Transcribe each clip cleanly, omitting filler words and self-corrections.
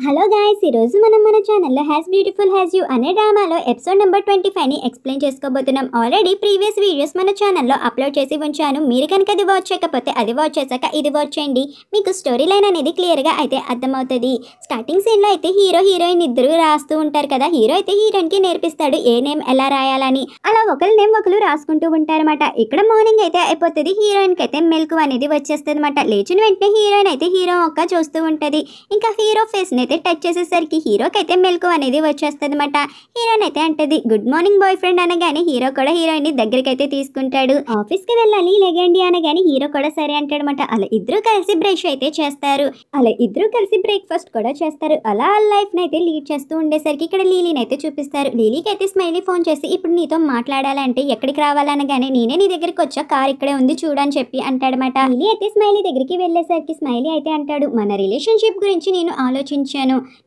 Hello guys, ఈరోజు మనం మన ఛానల్లో హ్యాస్ బ్యూటిఫుల్ హ్యాస్ యూ అనే డ్రామాలో ఎపిసోడ్ నెంబర్ 25ని ఎక్స్ప్లెయిన్ చేసుకోబోతున్నాం. ఆల్రెడీ ప్రీవియస్ వీడియోస్ మన ఛానల్లో అప్లోడ్ చేసి ఉంచాను. మీరు కనుక అది వాచ్ చేయకపోతే అది వాచ్ చేశాక ఇది వాచ్ చేయండి. మీకు స్టోరీ లైన్ అనేది క్లియర్గా అయితే అర్థమవుతుంది. స్టార్టింగ్ సీన్లో అయితే హీరో హీరోయిన్ ఇద్దరు రాస్తూ ఉంటారు కదా. హీరో అయితే హీరోయిన్కి నేర్పిస్తాడు ఏ నేమ్ ఎలా రాయాలని. అలా ఒకరి నేమ్ ఒకరు రాసుకుంటూ ఉంటారన్నమాట. ఇక్కడ మార్నింగ్ అయితే అయిపోతుంది. హీరోయిన్కి అయితే మెలకు అనేది వచ్చేస్తుంది అనమాట. లేచిన వెంటనే హీరోయిన్ అయితే హీరో ఒక్క చూస్తూ ఉంటుంది. ఇంకా హీరో ఫేస్ అయితే టచ్ చేసేసరికి హీరోకి అయితే మెలకు అనేది వచ్చేస్తుంది అనమాట. హీరోయిన్ అయితే అంటది గుడ్ మార్నింగ్ బాయ్ ఫ్రెండ్ అనగానే హీరో కూడా హీరోయిన్ ని దగ్గరికి అయితే తీసుకుంటాడు. ఆఫీస్ కి వెళ్ళాలి లెగండి అనగానే హీరో కూడా సరే అంటాడు అనమాట. అలా ఇద్దరు కలిసి బ్రష్ అయితే చేస్తారు. అలా ఇద్దరు కలిసి బ్రేక్ఫాస్ట్ కూడా చేస్తారు. అలా లైఫ్ ని అయితే లీడ్ చేస్తూ ఉండేసరికి ఇక్కడ లీలీని అయితే చూపిస్తారు. లీలీకి అయితే స్మైలీ ఫోన్ చేసి ఇప్పుడు నీతో మాట్లాడాలంటే ఎక్కడికి రావాలనగానే నేనే నీ దగ్గరికి వచ్చా, కార్ ఇక్కడే ఉంది చూడని చెప్పి అంటాడనమాట. లీలీ అయితే స్మైలీ దగ్గరికి వెళ్ళేసరికి స్మైలీ అయితే అంటాడు మన రిలేషన్షిప్ గురించి నేను ఆలోచించాను,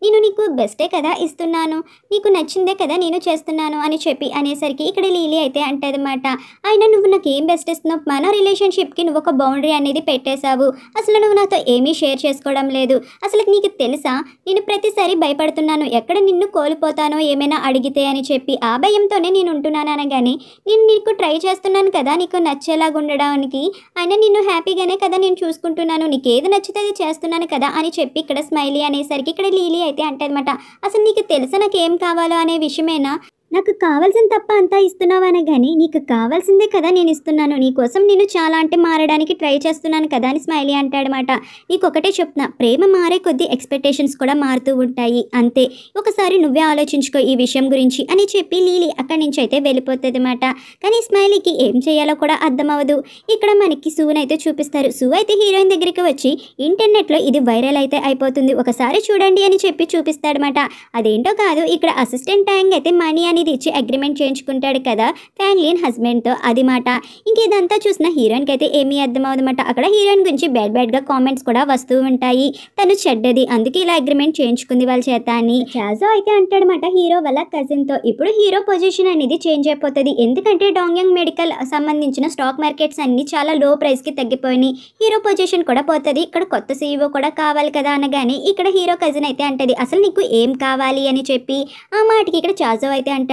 నేను నీకు బెస్టే కదా ఇస్తున్నాను, నీకు నచ్చిందే కదా నేను చేస్తున్నాను అని చెప్పి అనేసరికి ఇక్కడ లీలీ అయితే అంటదన్నమాట. అయినా నువ్వు నాకు ఏం బెస్ట్ ఇస్తున్నావు, మన రిలేషన్షిప్కి నువ్వు ఒక బౌండరీ అనేది పెట్టేశావు, అసలు నువ్వు నాతో ఏమీ షేర్ చేసుకోవడం లేదు, అసలు నీకు తెలుసా నేను ప్రతిసారి భయపడుతున్నాను ఎక్కడ నిన్ను కోల్పోతానో ఏమైనా అడిగితే అని చెప్పి ఆ భయంతోనే నేను ఉంటున్నాను అనగానే నేను నీకు ట్రై చేస్తున్నాను కదా నీకు నచ్చేలాగా ఉండడానికి, అయినా నిన్ను హ్యాపీగానే కదా నేను చూసుకుంటున్నాను, నీకు ఏది నచ్చితే అది చేస్తున్నాను కదా అని చెప్పి ఇక్కడ స్మైలీ అనేసరికి ఇక్కడ లీలీ అయితే అంటదన్నమాట. అసలు నీకు తెలుసా నాకు ఏం కావాలో అనే విషయమేనా, నాకు కావాల్సిన తప్ప అంతా ఇస్తున్నావు అనగాని నీకు కావాల్సిందే కదా నేను ఇస్తున్నాను, నీకోసం నేను చాలా అంటే మారడానికి ట్రై చేస్తున్నాను కదా అని స్మైలీ అంటాడనమాట. నీకు ఒకటే చెప్తున్నా, ప్రేమ మారే కొద్దీ ఎక్స్పెక్టేషన్స్ కూడా మారుతూ ఉంటాయి అంతే, ఒకసారి నువ్వే ఆలోచించుకో ఈ విషయం గురించి అని చెప్పి లీలీ అక్కడి నుంచి అయితే వెళ్ళిపోతుంది అనమాట. కానీ స్మైలీకి ఏం చేయాలో కూడా అర్థమవ్వదు. ఇక్కడ మనకి సూన్ అయితే చూపిస్తారు. సూ అయితే హీరోయిన్ దగ్గరికి వచ్చి ఇంటర్నెట్లో ఇది వైరల్ అయితే అయిపోతుంది, ఒకసారి చూడండి అని చెప్పి చూపిస్తాడనమాట. అదేంటో కాదు, ఇక్కడ అసిస్టెంట్ ట్యాంగ్ అయితే మనీ అని ఇచ్చి అగ్రిమెంట్ చేయించుకుంటాడు కదా ఫ్యాంగ్లీన్ హస్బెండ్తో, అది మాట. ఇంక ఇదంతా చూసిన హీరోయిన్కి అయితే ఏమీ అర్థమవుదన్నమాట. అక్కడ హీరోయిన్ గురించి బ్యాడ్గా కామెంట్స్ కూడా వస్తూ ఉంటాయి, తను చెడ్డది అందుకే ఇలా అగ్రిమెంట్ చేయించుకుంది వాళ్ళ చేత అని చాజో అయితే అంటాడనమాట హీరో వాళ్ళ కజిన్తో. ఇప్పుడు హీరో పొజిషన్ అనేది చేంజ్ అయిపోతుంది, ఎందుకంటే డాంగ్యాంగ్ మెడికల్ సంబంధించిన స్టాక్ మార్కెట్స్ అన్ని చాలా లో ప్రైస్కి తగ్గిపోయినాయి, హీరో పొజిషన్ కూడా పోతుంది, ఇక్కడ కొత్త సీఈఓ కూడా కావాలి కదా అనగానే ఇక్కడ హీరో కజిన్ అయితే అంటది అసలు నీకు ఏం కావాలి అని చెప్పి. ఆ మాటకి ఇక్కడ చాజో అయితే అంటాడు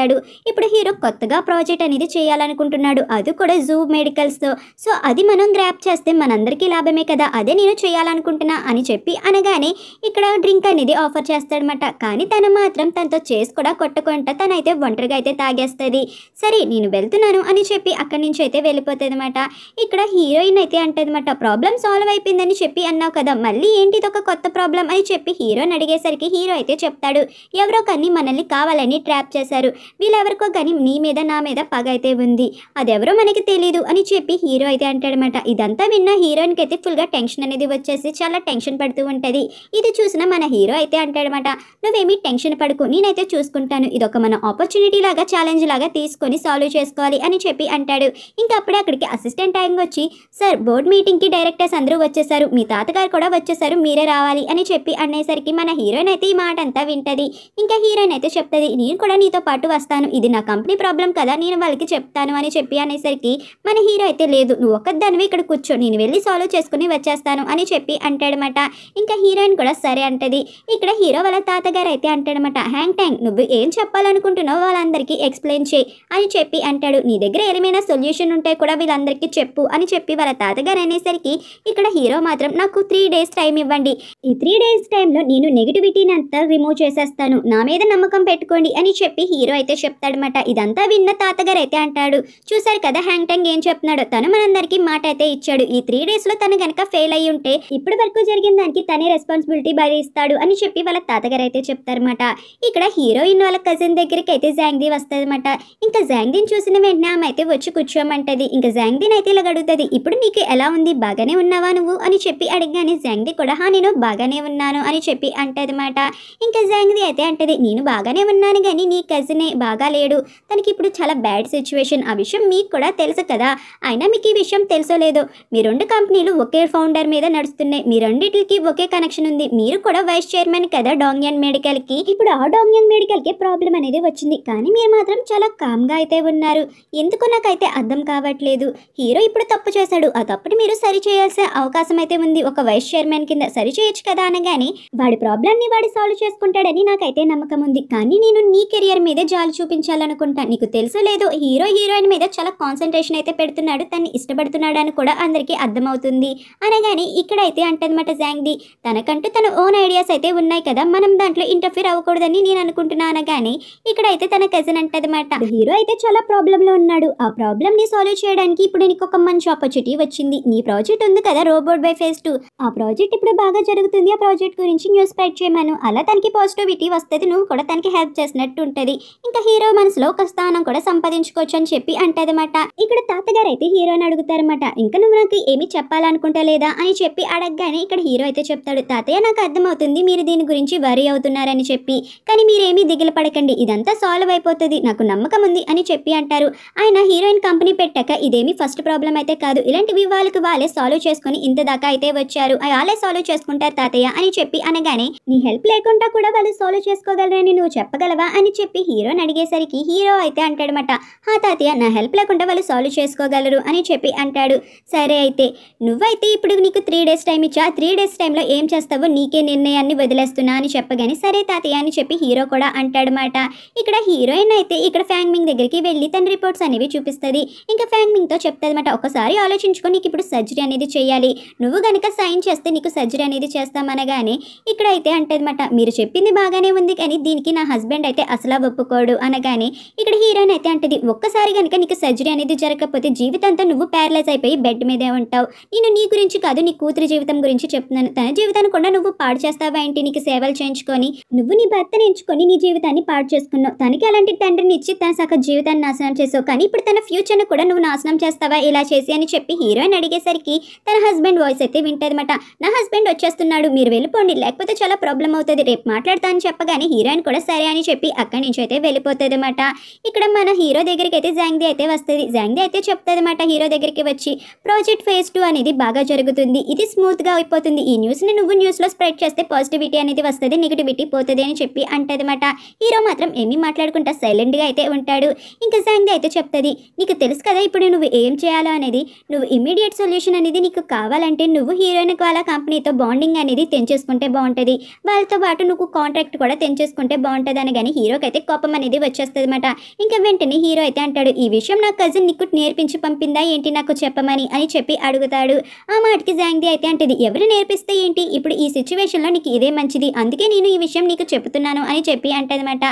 ఇప్పుడు హీరో కొత్తగా ప్రాజెక్ట్ అనేది చేయాలనుకుంటున్నాడు, అది కూడా జూ మెడికల్స్తో, సో అది మనం గ్రాప్ చేస్తే మనందరికీ లాభమే కదా, అదే నేను చేయాలనుకుంటున్నా అని చెప్పి అనగానే ఇక్కడ డ్రింక్ అనేది ఆఫర్ చేస్తాడనమాట. కానీ తను మాత్రం తనతో చేసి కూడా కొట్టకుండా తనైతే ఒంటరిగా అయితే తాగేస్తుంది. సరే నేను వెళ్తున్నాను అని చెప్పి అక్కడి నుంచి అయితే వెళ్ళిపోతుంది అనమాట. ఇక్కడ హీరోయిన్ అయితే అంటదన్నమాట ప్రాబ్లం సాల్వ్ అయిపోయిందని చెప్పి అన్నావు కదా, మళ్ళీ ఏంటి ఒక కొత్త ప్రాబ్లం అని చెప్పి హీరోని అడిగేసరికి హీరో అయితే చెప్తాడు ఎవరో కానీ మనల్ని కావాలని ట్రాప్ చేశారు, వీళ్ళెవరికో కానీ నీ మీద నా మీద పగ అయితే ఉంది, అదెవరో మనకి తెలీదు అని చెప్పి హీరో అయితే అంటాడనమాట. ఇదంతా విన్న హీరోయిన్కి అయితే ఫుల్గా టెన్షన్ అనేది వచ్చేసి చాలా టెన్షన్ పడుతూ ఉంటుంది. ఇది చూసిన మన హీరో అయితే అంటాడనమాట నువ్వేమీ టెన్షన్ పడుకు, నేనైతే చూసుకుంటాను, ఇదొక మన ఆపర్చునిటీ లాగా ఛాలెంజ్ లాగా తీసుకొని సాల్వ్ చేసుకోవాలి అని చెప్పి అంటాడు. ఇంకా అప్పుడే అక్కడికి అసిస్టెంట్ టైంకి వచ్చి సార్ బోర్డ్ మీటింగ్కి డైరెక్టర్స్ అందరూ వచ్చేసారు, మీ తాతగారు కూడా వచ్చేసారు, మీరే రావాలి అని చెప్పి అనేసరికి మన హీరోయిన్ అయితే ఈ మాట అంతా వింటది. ఇంకా హీరోయిన్ అయితే చెప్తుంది నేను కూడా నీతో పాటు వస్తాను, ఇది నా కంపెనీ ప్రాబ్లం కదా నేను వాళ్ళకి చెప్తాను అని చెప్పి అనేసరికి మన హీరో అయితే లేదు నువ్వు ఒక్కదానివి ఇక్కడ కూర్చో, నేను వెళ్ళి సాల్వ్ చేసుకుని వచ్చేస్తాను అని చెప్పి అంటాడనమాట. ఇంకా హీరోయిన్ కూడా సరే అంటది. ఇక్కడ హీరో వాళ్ళ తాతగారు అయితే అంటాడనమాట హ్యాంగ్ ట్యాంగ్ నువ్వు ఏం చెప్పాలనుకుంటున్నావు వాళ్ళందరికీ ఎక్స్ప్లెయిన్ చేయి అని చెప్పి అంటాడు. నీ దగ్గర ఏమైనా సొల్యూషన్ ఉంటే కూడా వీళ్ళందరికీ చెప్పు అని చెప్పి వాళ్ళ తాతగారు అనేసరికి ఇక్కడ హీరో మాత్రం నాకు 3 days టైం ఇవ్వండి, ఈ 3 days టైంలో నేను నెగిటివిటీని అంతా రిమూవ్ చేసేస్తాను, నా మీద నమ్మకం పెట్టుకోండి అని చెప్పి హీరో అయితే చెప్తాడనమాట. ఇదంతా విన్న తాతగారు అయితే అంటాడు చూసారు కదా హ్యాంగ్ ట్యాంగ్ ఏం చెప్తున్నాడు, తను మనందరికీ మాట అయితే ఇచ్చాడు, ఈ 3 daysలో తను గనక ఫెయిల్ అయ్యి ఉంటే ఇప్పటి వరకు జరిగిన దానికి తనే రెస్పాన్సిబిలిటీ భరిస్తాడు అని చెప్పి వాళ్ళ తాతగారు అయితే చెప్తారన్నమాట. ఇక్కడ హీరోయిన్ వాళ్ళ కజిన్ దగ్గరికి అయితే జాంగ్దీ వస్తుందన్నమాట. ఇంకా జాంగ్దీని చూసిన వెంటనే ఆమె అయితే వచ్చి కూర్చోమంటది. ఇంకా జాంగ్దీని అయితే ఇలా అడుగుతుంది ఇప్పుడు నీకు ఎలా ఉంది, బాగానే ఉన్నావా నువ్వు అని చెప్పి అడిగానే జాంగ్దీ కూడా నేను బాగానే ఉన్నాను అని చెప్పి అంటదన్నమాట. ఇంకా జాంగ్దీ అయితే అంటది నేను బాగానే ఉన్నాను కానీ నీ కజినే బాగా లేడు, తనకి ఇప్పుడు చాలా బ్యాడ్ సిచ్యువేషన్, ఆ విషయం మీకు కూడా తెలుసు కదా. అయినా మీకు ఈ విషయం తెలుసో లేదో, మీ 2 కంపెనీలు ఒకే ఫౌండర్ మీద నడుస్తున్నాయి, మీ రెండింటికి ఒకే కనెక్షన్ ఉంది, మీరు కూడా వైస్ చైర్మన్ కదా డాంగ్యాన్ మెడికల్కి. ఇప్పుడు ఆ డాంగ్యాన్ మెడికల్కి ప్రాబ్లం అనేది వచ్చింది, కానీ మీరు మాత్రం చాలా కామ్గా అయితే ఉన్నారు. ఎందుకు నాకైతే అర్థం కావట్లేదు. హీరో ఇప్పుడు తప్పు చేశాడు, ఆ తప్పుని మీరు సరి చేయాల్సిన అవకాశం అయితే ఉంది, ఒక వైస్ చైర్మన్ కింద సరి చేయొచ్చు కదా అనగానే వాడి ప్రాబ్లమ్ని వాడి సాల్వ్ చేసుకుంటాడని నాకైతే నమ్మకం ఉంది. కానీ నేను నీ కెరియర్ మీదే జాలి చూపించాలనుకుంటా. నీకు తెలుసో లేదో, హీరోయిన్ మీద చాలా కాన్సన్ట్రేషన్ అయితే పెడుతున్నాడు, తన్ని ఇష్టపడుతున్నాడు అని కూడా అందరికీ అర్థమవుతుంది అనగానే ఇక్కడైతే అంటదన్నమాట జాంగ్ది, తనకంటూ తన ఓన్ ఐడియాస్ అయితే ఉన్నాయి కదా, మనం దాంట్లో ఇంటర్ఫీర్ అవ్వకూడదని నేను అనుకుంటున్నా అనగానే ఇక్కడైతే తన కజిన్ అంటదన్నమాట, హీరో అయితే చాలా ప్రాబ్లంలో ఉన్నాడు, ఆ ప్రాబ్లమ్ని సాల్వ్ చేయడానికి ఇప్పుడు నీకు ఒక మంచి ఆపర్చునిటీ వచ్చింది. నీ ప్రాజెక్ట్ ఉంది కదా రోబోట్ బై ఫేజ్ 2, ఆ ప్రాజెక్ట్ ఇప్పుడు బాగా జరుగుతుంది, ఆ ప్రాజెక్ట్ గురించి న్యూస్ స్ప్రెడ్ చేయమను, అలా తనకి పాజిటివిటీ వస్తుంది, నువ్వు కూడా తనకి హెల్ప్ చేసినట్టు ఉంటుంది, ఇంకా హీరో మనసులో ఒక స్థానం కూడా సంపాదించుకోవచ్చు అని చెప్పి అంటదన్నమాట. ఇక్కడ తాతగారు అయితే హీరోని అడుగుతారన్నమాట, ఇంకా నువ్వు నాకు ఏమి చెప్పాలనుకుంటా లేదా అని చెప్పి అడగగానే ఇక్కడ హీరో అయితే చెప్తాడు, తాతయ్య నాకు అర్థమవుతుంది మీరు దీని గురించి వరీ అవుతున్నారని చెప్పి, కానీ మీరేమీ దిగులు పడకండి, ఇదంతా సాల్వ్ అయిపోతుంది, నాకు నమ్మకం ఉంది అని చెప్పి అంటారు. ఆయన హీరోయిన్ కంపెనీ పెట్టాక ఇదేమి ఫస్ట్ ప్రాబ్లం అయితే కాదు, ఇలాంటివి వాళ్ళకి వాళ్ళే సాల్వ్ చేసుకుని ఇంత దాకా అయితే వచ్చారు, వాళ్ళే సాల్వ్ చేసుకుంటారు తాతయ్య అని చెప్పి అనగానే నీ హెల్ప్ లేకుండా కూడా వాళ్ళు సాల్వ్ చేసుకోగలరని నువ్వు చెప్పగలవా అని చెప్పి హీరోని అడిగేసరికి హీరో అయితే అంటాడనమాట, హా తాతయ్య నా హెల్ప్ లేకుండా వాళ్ళు సాల్వ్ చేసుకోగలరు అని చెప్పి అంటాడు. సరే అయితే నువ్వైతే ఇప్పుడు నీకు 3 days టైం ఇచ్చా, 3 days టైంలో ఏం చేస్తావో నీకే నిర్ణయాన్ని వదిలేస్తున్నా అని చెప్పగానే సరే తాతయ్య అని చెప్పి హీరో కూడా అంటాడనమాట. ఇక్కడ హీరోయిన్ అయితే ఇక్కడ ఫ్యాంగ్మింగ్ దగ్గరికి వెళ్ళి తన రిపోర్ట్స్ అనేవి చూపిస్తుంది, ఇంకా ఫ్యాంగ్మింగ్తో చెప్తుంది అనమాట, ఒకసారి ఆలోచించుకొని నీకు ఇప్పుడు సర్జరీ అనేది చేయాలి, నువ్వు కనుక సైన్ చేస్తే నీకు సర్జరీ అనేది చేస్తామనగానే ఇక్కడైతే అంటదన్నమాట, మీరు చెప్పింది బాగానే ఉంది కానీ దీనికి నా హస్బెండ్ అయితే అసలు ఒప్పుకోడు అనగానే ఇక్కడ హీరోయిన్ అయితే అంటది, ఒక్కసారి కనుక నీకు సర్జరీ అనేది జరగకపోతే జీవితంతో నువ్వు ప్యారలైజ్ అయిపోయి బెడ్ మీదే ఉంటావు, నేను నీ గురించి కాదు నీ కూతురి జీవితం గురించి చెప్తున్నాను, తన జీవితాన్ని కూడా నువ్వు పాడు చేస్తావా ఏంటి, నీకు సేవలు చేయించుకొని నువ్వు నీ భర్తని ఎంచుకొని నీ జీవితాన్ని పాడు చేసుకున్నావు, తనకి అలాంటి తండ్రిని ఇచ్చి తన సగ జీవితాన్ని నాశనం చేసావు, కానీ ఇప్పుడు తన ఫ్యూచర్ను కూడా నువ్వు నాశనం చేస్తావా ఇలా చేసి అని చెప్పి హీరోయిన్ అడిగేసరికి తన హస్బెండ్ వాయిస్ అయితే వింటదన్నమాట, నా హస్బెండ్ వచ్చేస్తున్నాడు మీరు వెళ్ళిపోండి లేకపోతే చాలా ప్రాబ్లం అవుతుంది, రేపు మాట్లాడతా అని చెప్పగానే హీరోయిన్ కూడా సరే అని చెప్పి అక్కడి నుంచి అయితే వెళ్ళిపోతుంది అనమాట. ఇక్కడ మన హీరో దగ్గరికి అయితే జాంగ్ది అయితే వస్తుంది, జాంగ్ది అయితే చెప్తుంది అనమాట హీరో దగ్గరికి వచ్చి, ప్రాజెక్ట్ ఫేజ్ 2 అనేది బాగా జరుగుతుంది, ఇది స్మూత్గా అయిపోతుంది, ఈ న్యూస్ని నువ్వు న్యూస్లో స్ప్రెడ్ చేస్తే పాజిటివిటీ అనేది వస్తుంది, నెగిటివిటీ పోతుంది అని చెప్పి అంటదన్నమాట. హీరో మాత్రం ఏమీ మాట్లాడుకుంటా సైలెంట్గా అయితే ఉంటాడు. ఇంకా జాంగ్ది అయితే చెప్తుంది, నీకు తెలుసు కదా ఇప్పుడు నువ్వు ఏం చేయాలో అనేది, నువ్వు ఇమీడియట్ సొల్యూషన్ అనేది నీకు కావాలంటే నువ్వు హీరోయిన్ వాళ్ళ కంపెనీతో బాండింగ్ అనేది తెంచేసుకుంటే బాగుంటుంది, వాళ్ళతో పాటు నువ్వు కాంట్రాక్ట్ కూడా తెంచేసుకుంటే బాగుంటుంది అని కానీ హీరోకి అయితే కోపం అనేది వచ్చేస్తుంది అనమాట. ఇంకా వెంటనే హీరో అయితే అంటాడు, ఈ విషయం నా కజిన్ నీకు నేర్పించి పంపిందా ఏంటి నాకు చెప్పమని అని చెప్పి అడుగుతాడు. ఆ మాటకి జాంగ్ది అయితే అంటది, ఎవరు నేర్పిస్తే ఏంటి, ఇప్పుడు ఈ సిచ్యువేషన్లో నీకు ఇదే మంచిది, అందుకే నేను ఈ విషయం నీకు చెప్తున్నాను అని చెప్పి అంటదన్నమాట.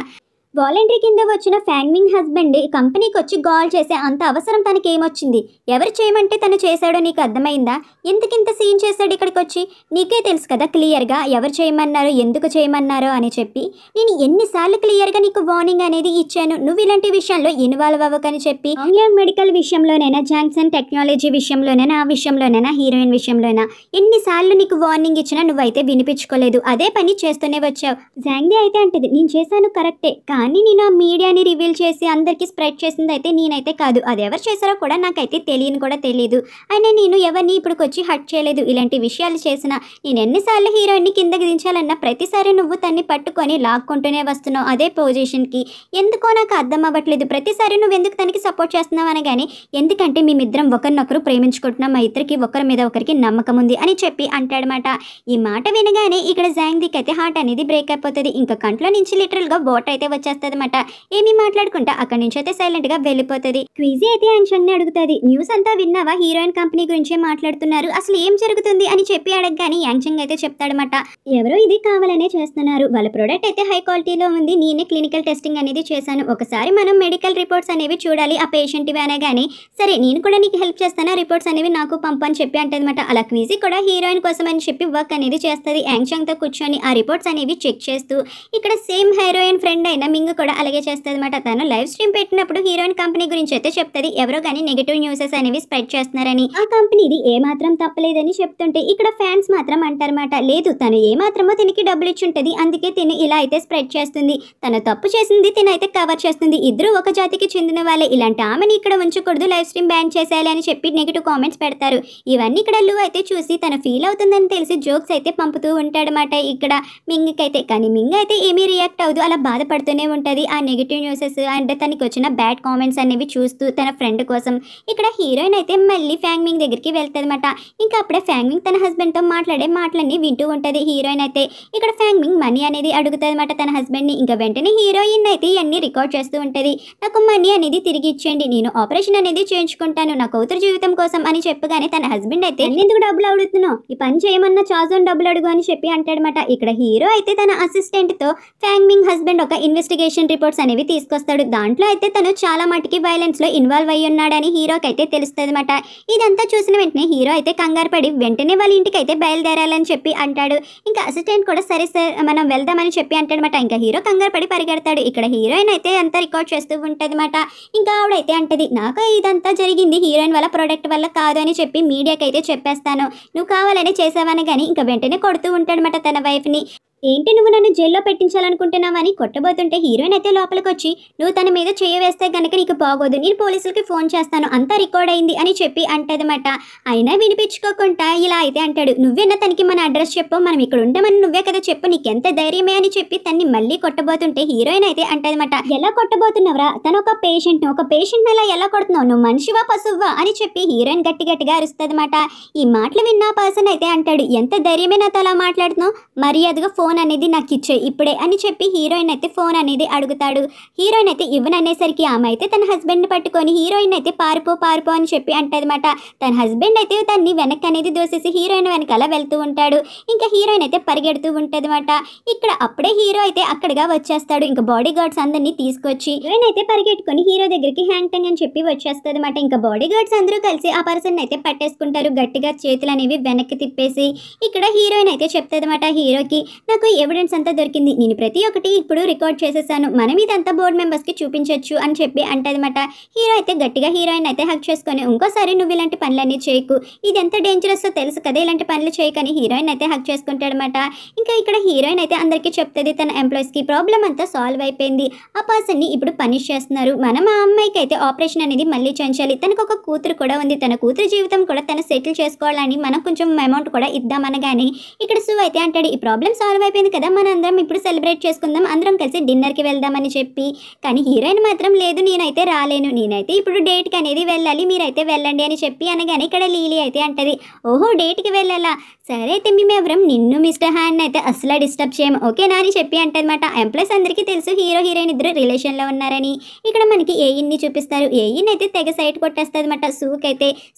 వాలంటరీ కింద వచ్చిన ఫ్యాంగ్మింగ్ హస్బెండ్ కంపెనీకి వచ్చి కాల్ చేసే అంత అవసరం తనకి ఏమొచ్చింది, ఎవరు చేయమంటే తను చేశాడో నీకు అర్థమైందా, ఎందుకింత సీన్ చేశాడు ఇక్కడికి వచ్చి, నీకే తెలుసు కదా క్లియర్గా ఎవరు చేయమన్నారో ఎందుకు చేయమన్నారో అని చెప్పి, నేను ఎన్నిసార్లు క్లియర్గా నీకు వార్నింగ్ అనేది ఇచ్చాను, నువ్వు ఇలాంటి విషయంలో ఇన్వాల్వ్ అవ్వకని చెప్పి, ఆంగ్లియన్ మెడికల్ విషయంలోనైనా జాన్సన్ టెక్నాలజీ విషయంలోనైనా ఆ విషయంలోనైనా హీరోయిన్ విషయంలోనైనా ఎన్నిసార్లు నీకు వార్నింగ్ ఇచ్చినా నువ్వైతే వినిపించుకోలేదు, అదే పని చేస్తూనే వచ్చావు. జాంగ్ది అయితే అంటది, నేను చేశాను కరెక్టే, కానీ నేను ఆ మీడియాని రివీల్ చేసి అందరికీ స్ప్రెడ్ చేసింది అయితే నేనైతే కాదు, అది ఎవరు చేశారో కూడా నాకైతే తెలియని కూడా తెలియదు, అయినా నేను ఎవరిని ఇప్పటికొచ్చి హట్ చేయలేదు, ఇలాంటి విషయాలు చేసిన నేను ఎన్నిసార్లు హీరోయిన్ని కిందకి దించాలన్నా ప్రతిసారి నువ్వు తన్ని పట్టుకొని లాక్కుంటూనే వస్తున్నావు అదే పొజిషన్కి, ఎందుకో నాకు అర్థం అవ్వట్లేదు, ప్రతిసారి నువ్వు ఎందుకు తనకి సపోర్ట్ చేస్తున్నావు అనగానే ఎందుకంటే మేమిద్దరం ఒకరినొకరు ప్రేమించుకుంటున్నాం, మా ఇద్దరికి ఒకరి మీద ఒకరికి నమ్మకం ఉంది అని చెప్పి అంటాడనమాట. ఈ మాట వినగానే ఇక్కడ జాంగ్దికి అయితే హార్ట్ అనేది బ్రేక్ అయిపోతుంది, ఇంకా కంట్లో నుంచి లిటరల్గా వాటర్ అయితే వచ్చేస్తుంది అనమాట. ఏమీ మాట్లాడుకుంటా అక్కడి నుంచి అయితే సైలెంట్ గా వెళ్ళిపోతుంది. క్విజీ అయితే యాంగ్షంగ్ ని అడుగుతుంది, న్యూస్ అంతా విన్నావా, హీరోయిన్ కంపెనీ గురించే మాట్లాడుతున్నారు, అసలు ఏం జరుగుతుంది అని చెప్పి అడగగానే యాంగ్షంగ్ అయితే చెప్తాడనమాట, ఎవరో ఇది కావాలనే చేస్తున్నారు, వాళ్ళ ప్రోడక్ట్ అయితే హై క్వాలిటీలో ఉంది, నేనే క్లినికల్ టెస్టింగ్ అనేది చేశాను, ఒకసారి మనం మెడికల్ రిపోర్ట్స్ అనేవి చూడాలి ఆ పేషెంట్ ఇవి అనగానే సరే నేను కూడా నీకు హెల్ప్ చేస్తాను, రిపోర్ట్స్ అనేవి నాకు పంపని చెప్పి అంటదన్నమాట. అలా క్విజీ కూడా హీరోయిన్ కోసం అని చెప్పి వర్క్ అనేది చేస్తుంది, యాంగ్షంగ్ తో కూర్చొని ఆ రిపోర్ట్స్ అనేవి చెక్ చేస్తూ, ఇక్కడ సేమ్ హీరోయిన్ ఫ్రెండ్ అయిన మింగ్ కూడా అలాగే చేస్తదన్నమాట. తను లైవ్ స్ట్రీమ్ పెట్టినప్పుడు హీరోయిన్ కంపెనీ గురించి అయితే చెప్తది. ఎవరో కానీ నెగటివ్ న్యూసెస్ అనేవి స్ప్రెడ్ చేస్తున్నారని. ఆ కంపెనీది ఏ మాత్రం తప్పలేదని చెప్తుంటే ఇక్కడ ఫ్యాన్స్ మాత్రం అంటారన్నమాట, లేదు తను ఏ మాత్రమో తినికి డబ్బులు ఇచ్చుంటది, అందుకే తిను ఇలా అయితే స్ప్రెడ్ చేస్తుంది. తను తప్పు చేసింది తినైతే కవర్ చేస్తుంది. ఇద్దరు ఒక జాతికి చెందిన వాళ్ళే, ఇలాంటి ఆమెని ఇక్కడ ఉంచకూడదు, లైవ్ స్ట్రీమ్ బ్యాన్ చేసేయాలి అని చెప్పి నెగిటివ్ కామెంట్స్ పెడతారు. ఇవన్నీ ఇక్కడ లు అయితే చూసి తన ఫీల్ అవుతుందని తెలిసి జోక్స్ అయితే పంపుతూ ఉంటాడనమాట ఇక్కడ మింగ్కి అయితే. కానీ మింగ్ అయితే ఏమీ రియాక్ట్ అవ్వదు, అలా బాధపడుతూనే ఉంటుంది ఆ నెగిటివ్ న్యూసెస్ అండ్ తనకి వచ్చిన బ్యాడ్ కామెంట్స్ అనేవి చూస్తూ తన ఫ్రెండ్ కోసం. ఇక్కడ హీరోయిన్ అయితే మళ్ళీ ఫ్యాంగ్ మింగ్ దగ్గరికి వెళ్తుందన్నమాట. ఇంకా అప్పుడే ఫ్యాంగ్ మింగ్ తన హస్బెండ్తో మాట్లాడే మాటలన్నీ వింటూ ఉంటుంది హీరోయిన్ అయితే. ఇక్కడ ఫ్యాంగ్ మింగ్ మనీ అనేది అడుగుతుంది అనమాట తన హస్బెండ్ని. ఇంకా వెంటనే హీరోయిన్ అయితే ఇవన్నీ రికార్డ్ చేస్తూ ఉంటుంది. నాకు మనీ అనేది తిరిగి ఇచ్చేయండి, నేను ఆపరేషన్ అనేది చేయించుకుంటాను నా కూతురు జీవితం కోసం అని చెప్పగానే తన హస్బెండ్ అయితే ఎందుకు డబ్బులు అడుగుతున్నావు, ఈ పని చేయమన్నా చాజోన్ డబ్బులు అడుగు అని చెప్పి అంటాడనమాట. ఇక్కడ హీరో అయితే తన అసిస్టెంట్తో ఫ్యాంగ్ మింగ్ హస్బెండ్ ఒక ఇన్వెస్టిగేషన్ రిపోర్ట్స్ అనేవి తీసుకొస్తాడు. దాంట్లో అయితే తను చాలా మటుకి వైలెన్స్లో ఇన్వాల్వ్ అయ్యి ఉన్నాడని హీరోకి అయితే తెలుస్తుంది అనమాట. ఇదంతా చూసిన వెంటనే హీరో అయితే కంగారు పడి వెంటనే వాళ్ళ ఇంటికి అయితే బయలుదేరాలని చెప్పి అంటాడు. ఇంకా అసిస్టెంట్ కూడా సరే సార్ మనం వెళ్దామని చెప్పి అంటాడనమాట. ఇంకా హీరో కంగారు పడి పరిగెడతాడు. ఇక్కడ హీరోయిన్ అయితే అంతా రికార్డ్ చేస్తూ ఉంటుంది అనమాట. ఇంకా ఆవిడైతే అంటది, నాకు ఇదంతా జరిగింది హీరోయిన్ వల్ల ప్రోడక్ట్ వల్ల కాదు అని చెప్పి మీడియాకి అయితే చెప్పేస్తాను, నువ్వు కావాలని చేసావని. కానీ ఇంకా వెంటనే కొడుతూ ఉంటాడనమాట తన వైఫ్ని. ఏంటి నువ్వు నన్ను జైల్లో పెట్టించాలనుకుంటున్నావని కొట్టబోతుంటే హీరోయిన్ అయితే లోపలికి వచ్చి, నువ్వు తన మీద చేయవేస్తే కనుక నీకు బాగోదు, నేను పోలీసులకి ఫోన్ చేస్తాను, అంతా రికార్డ్ అయింది అని చెప్పి అంటదన్నమాట. అయినా వినిపించుకోకుండా ఇలా అయితే అంటాడు, నువ్వేనా తనకి మన అడ్రస్ చెప్పు, మనం ఇక్కడ ఉంటామని నువ్వే కదా చెప్పు, నీకెంత ధైర్యమే అని చెప్పి తన్ని మళ్ళీ కొట్టబోతుంటే హీరోయిన్ అయితే అంటదన్నమాట, ఎలా కొట్టబోతున్నావురా, తను ఒక పేషెంట్ అలా ఎలా కొడుతున్నావు, నువ్వు మనిషివా పశువా అని చెప్పి హీరోయిన్ గట్టిగా అరుస్తుందన్నమాట. ఈ మాటలు విన్న పర్సన్ అయితే అంటాడు, ఎంత ధైర్యమే నాతో అలా మాట్లాడుతున్నావు, మర్యాదగా ఫోన్ అనేది నాకు ఇచ్చే ఇప్పుడే అని చెప్పి హీరోయిన్ అయితే ఫోన్ అనేది అడుగుతాడు. హీరోయిన్ అయితే ఇవ్వననేసరికి ఆమె అయితే తన హస్బెండ్ని పట్టుకొని హీరోయిన్ అయితే పారిపో అని చెప్పి అంటదన్నమాట. తన హస్బెండ్ అయితే తన్ని వెనక్కి అనేది దోసేసి హీరోయిన్ వెనకాల వెళ్తూ ఉంటాడు. ఇంకా హీరోయిన్ అయితే పరిగెడుతూ ఉంటదన్నమాట. ఇక్కడ అప్పుడే హీరో అయితే అక్కడగా వచ్చేస్తాడు. ఇంకా బాడీ గార్డ్స్ అందరినీ తీసుకొచ్చి హీరోయిన్ అయితే పరిగెట్టుకొని హీరో దగ్గరికి హ్యాంగ్ టంగ్ అని చెప్పి వచ్చేస్తుంది అనమాట. ఇంకా బాడీ గార్డ్స్ అందరూ కలిసి ఆ పర్సన్ అయితే పట్టేసుకుంటారు, గట్టిగా చేతులు అనేవి వెనక్కి తిప్పేసి. ఇక్కడ హీరోయిన్ అయితే చెప్తుంది అనమాట హీరోకి, నాకు ఎవిడెన్స్ అంతా దొరికింది, నేను ప్రతి ఒక్కటి ఇప్పుడు రికార్డ్ చేసేసాను, మనం ఇదంతా బోర్డు మెంబర్స్కి చూపించవచ్చు అని చెప్పి అంటదన్నమాట. హీరో అయితే గట్టిగా హీరోయిన్ అయితే హక్ చేసుకొని, ఇంకోసారి నువ్వు ఇలాంటి పనులన్నీ చేయకు, ఇది ఎంత డేంజరస్ తెలుసు కదా, ఇలాంటి పనులు చేయకని హీరోయిన్ అయితే హక్ చేసుకుంటాడనమాట. ఇంకా ఇక్కడ హీరోయిన్ అయితే అందరికీ చెప్తుంది తన ఎంప్లాయీస్కి ప్రాబ్లం అంతా సాల్వ్ అయిపోయింది, ఆ పర్సన్ని ఇప్పుడు పనిష్ చేస్తున్నారు, మనం ఆ అమ్మాయికి అయితే ఆపరేషన్ అనేది మళ్ళీ చేయించాలి, తనకు ఒక కూతురు కూడా ఉంది, తన కూతురు జీవితం కూడా తను సెటిల్ చేసుకోవాలని మనం కొంచెం అమౌంట్ కూడా ఇద్దామనగానే ఇక్కడ సూ అయితే అంటాడు, ఈ ప్రాబ్లం సాల్వ్ అయిపోయింది కదా, మన అందరం ఇప్పుడు సెలబ్రేట్ చేసుకుందాం, అందరం కలిసి డిన్నర్కి వెళ్దామని చెప్పి. కానీ హీరోయిన్ మాత్రం లేదు, నేనైతే రాలేను, నేనైతే ఇప్పుడు డేట్కి అనేది వెళ్ళాలి, మీరైతే వెళ్ళండి అని చెప్పి అనగానే ఇక్కడ లీలీ అయితే అంటది, ఓహో డేట్కి వెళ్ళాలా, సరే అయితే మేమెవరం నిన్ను మిస్టర్ హ్యాండ్ అయితే అసలు డిస్టర్బ్ చేయము ఓకేనా అని చెప్పి అంటదన్నమాట. ఎంప్లాయీస్ అందరికీ తెలుసు హీరో హీరోయిన్ ఇద్దరు రిలేషన్లో ఉన్నారని. ఇక్కడ మనకి ఏయిన్ని చూపిస్తారు, ఏయిన్ అయితే తెగ సైట్ కొట్టేస్తుంది అనమాట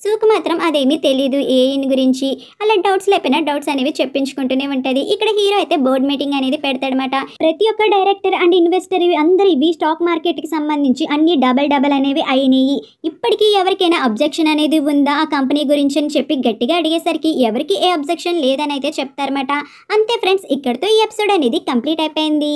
సూకు మాత్రం అదేమీ తెలియదు ఏయిన్ గురించి, అలా డౌట్స్ లేకపోయినా డౌట్స్ అనేవి చెప్పించుకుంటూనే ఉంటుంది. ఇక్కడ హీరో అయితే బోర్డ్ మీటింగ్ అనేది పెడతాడనమాట. ప్రతి ఒక్క డైరెక్టర్ అండ్ ఇన్వెస్టర్ అందరు ఇవి స్టాక్ మార్కెట్కి సంబంధించి అన్ని డబల్ అనేవి అయినాయి, ఇప్పటికీ ఎవరికైనా అబ్జెక్షన్ అనేది ఉందా ఆ కంపెనీ గురించి అని చెప్పి గట్టిగా అడిగేసరికి ఎవరికి ఏ అబ్జెక్షన్ లేదని అయితే చెప్తారన్నమాట. అంతే ఫ్రెండ్స్, ఇక్కడితో ఈ ఎపిసోడ్ అనేది కంప్లీట్ అయిపోయింది.